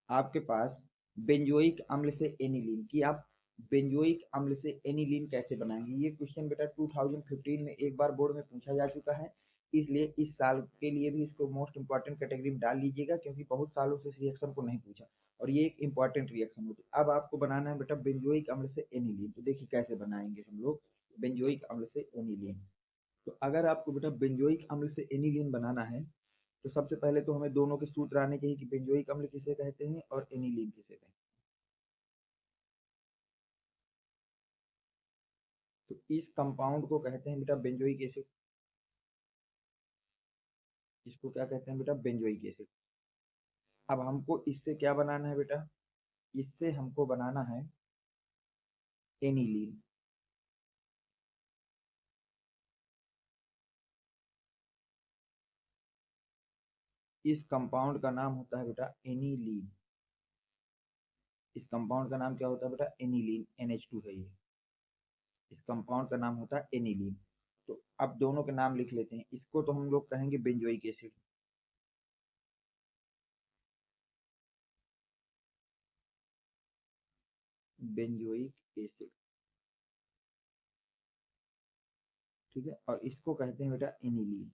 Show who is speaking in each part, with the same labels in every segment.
Speaker 1: आपके पास बेंजोइक अम्ल से एनिलीन की आप बेंजोइक अम्ल से एनिलीन कैसे बनाएंगे, ये क्वेश्चन बेटा 2015 में एक बार बोर्ड में पूछा जा चुका है। इसलिए इस साल के लिए भी इसको मोस्ट इंपॉर्टेंट कैटेगरी में डाल लीजिएगा, क्योंकि बहुत सालों से इस रिएक्शन को नहीं पूछा और ये एक इंपॉर्टेंट रिएक्शन होती है। अब आपको बनाना है बेटा बेंजोइक अम्ल से एनिलीन। तो देखिए कैसे बनाएंगे हम लोग बेंजोइक अम्ल से एनिलीन। तो अगर आपको बेटा बेंजोइक अम्ल से एनिलीन बनाना है तो सबसे पहले तो हमें दोनों के सूत्र आने चाहिए कि बेंजोइक अम्ल किसे कहते हैं और एनिलीन किसे कहते हैं। तो इस कंपाउंड को कहते हैं बेटा बेंजोइक एसिड। इसको क्या कहते हैं बेटा बेंजोइक एसिड। अब हमको इससे क्या बनाना है बेटा, इससे हमको बनाना है एनिलीन। इस कंपाउंड का नाम होता है बेटा एनिलीन। इस कंपाउंड का नाम क्या होता है बेटा एनिलीन, NH2 है ये। इस कंपाउंड का नाम होता है एनिलीन। तो अब दोनों के नाम लिख लेते हैं। इसको तो हम लोग कहेंगे बेंजोइक एसिड, बेंजोइक एसिड, ठीक है। और इसको कहते हैं बेटा एनिलीन।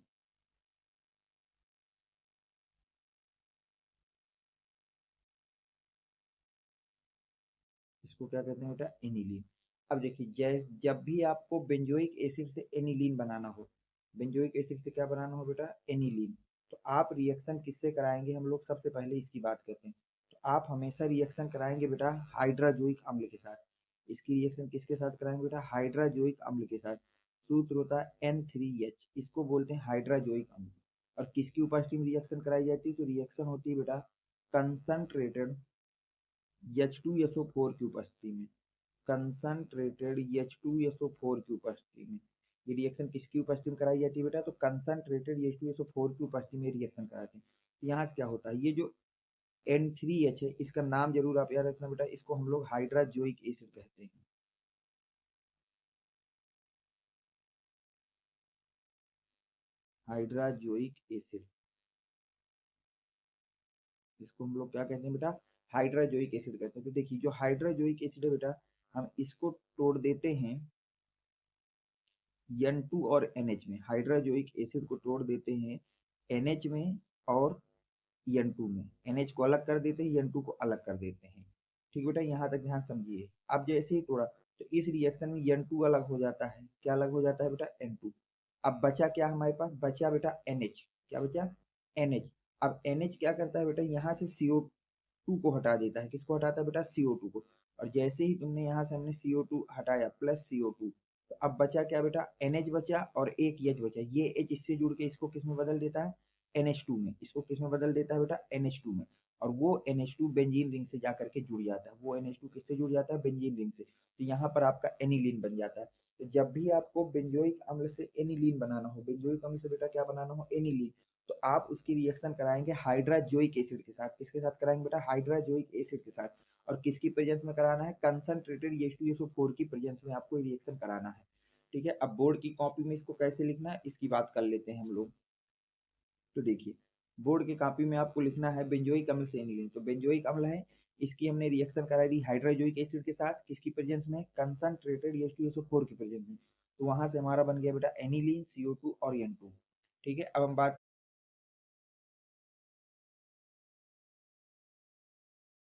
Speaker 1: इसको क्या कहते हैं बेटा एनिलीन। अब देखिए जब भी आपको बेंजोइक एसिड से एनिलीन बनाना हो, बेंजोइक एसिड से क्या बनाना हो बेटा एनिलीन, तो आप रिएक्शन किससे कराएंगे, हम लोग सबसे पहले इसकी बात करते हैं। तो आप हमेशा रिएक्शन कराएंगे बेटा हाइड्राजोइक अम्ल के साथ। इसकी रिएक्शन किसके साथ कराएंगे बेटा हाइड्राजोइक अम्ल के साथ। सूत्र होता है N3H, इसको बोलते हैं हाइड्राजोइक अम्ल। और किसकी उपस्थिति में रिएक्शन कराई जाती है, तो रिएक्शन होती है बेटा कंसंट्रेटेड H2SO4 की उपस्थिति में। कंसंट्रेटेड H2SO4 की उपस्थिति में ये रिएक्शन किसकी उपस्थिति में कराई जाती है बेटा, तो कंसंट्रेटेड H2SO4 की उपस्थिति में रिएक्शन कराते हैं। तो यहाँ से क्या होता है, ये जो N3H है इसका नाम जरूर आप याद रखना बेटा, इसको हम लोग हाइड्राजोइक एसिड कहते हैं। हाइड्राजोइक एसिड, इसको हम लोग क्या कहते हैं बेटा हाइड्राजोइक एसिड कहते हैं। तो देखिए जो हाइड्राजोइक एसिड है बेटा, हम इसको तोड़ देते हैं N2 और NH में। हाइड्राजोइक एसिड को तोड़ देते हैं NH में और N2 में। NH को अलग कर देते हैं, N2 को अलग कर देते हैं। ठीक बेटा, यहाँ तक ध्यान समझिए। अब जैसे ही तोड़ा तो इस रिएक्शन में N2 अलग हो जाता है। क्या अलग हो जाता है बेटा N2। अब बचा क्या हमारे पास, बचा बेटा NH। क्या बचा NH। अब NH क्या करता है बेटा, यहाँ से CO2 को हटा देता है। किसको हटाता है बेटा CO2 को। और जैसे ही तुमने यहाँ से हमने CO2 हटाया प्लस CO2, तो अब बचा क्या बेटा NH बचा और एक H बचा। ये H इससे जुड़ के इसको किस में बदल देता है NH2 में। इसको किस में बदल देता है बेटा NH2 में। और वो NH2 बेंजीन रिंग से जाकर के जुड़ जाता है। वो NH2 किससे जुड़ जाता है बेंजीन रिंग से। तो यहाँ पर आपका एनिलीन बन जाता है। तो जब भी आपको बेंजोइक अम्ल से एनिलीन बनाना हो, बेंजोइक अम्ल से बेटा क्या बनाना हो एनिलीन, तो आप उसकी रिएक्शन कराएंगे हाइड्राजोइक एसिड के साथ। किसके साथ कराएंगे बेटा हाइड्राजोइक एसिड के साथ। और किसकी प्रेजेंस में कराना है, कंसंट्रेटेड H2SO4 की प्रेजेंस में आपको रिएक्शन कराना है। ठीक है। अब बोर्ड की कॉपी में इसको कैसे लिखना है इसकी बात कर लेते हैं हम लोग। तो देखिए बोर्ड की कॉपी में आपको लिखना है बेंजोइक अम्ल से एनिलीन। तो बेंजोइक अम्ल है, इसकी हमने रिएक्शन कराई दी हाइड्राजोइक एसिड के साथ। किसकी प्रेजेंस में, कंसंट्रेटेड H2SO4 की प्रेजेंस में। तो वहां से हमारा बन गया बेटा एनिलीन CO2 और N2। ठीक है। अब हम बात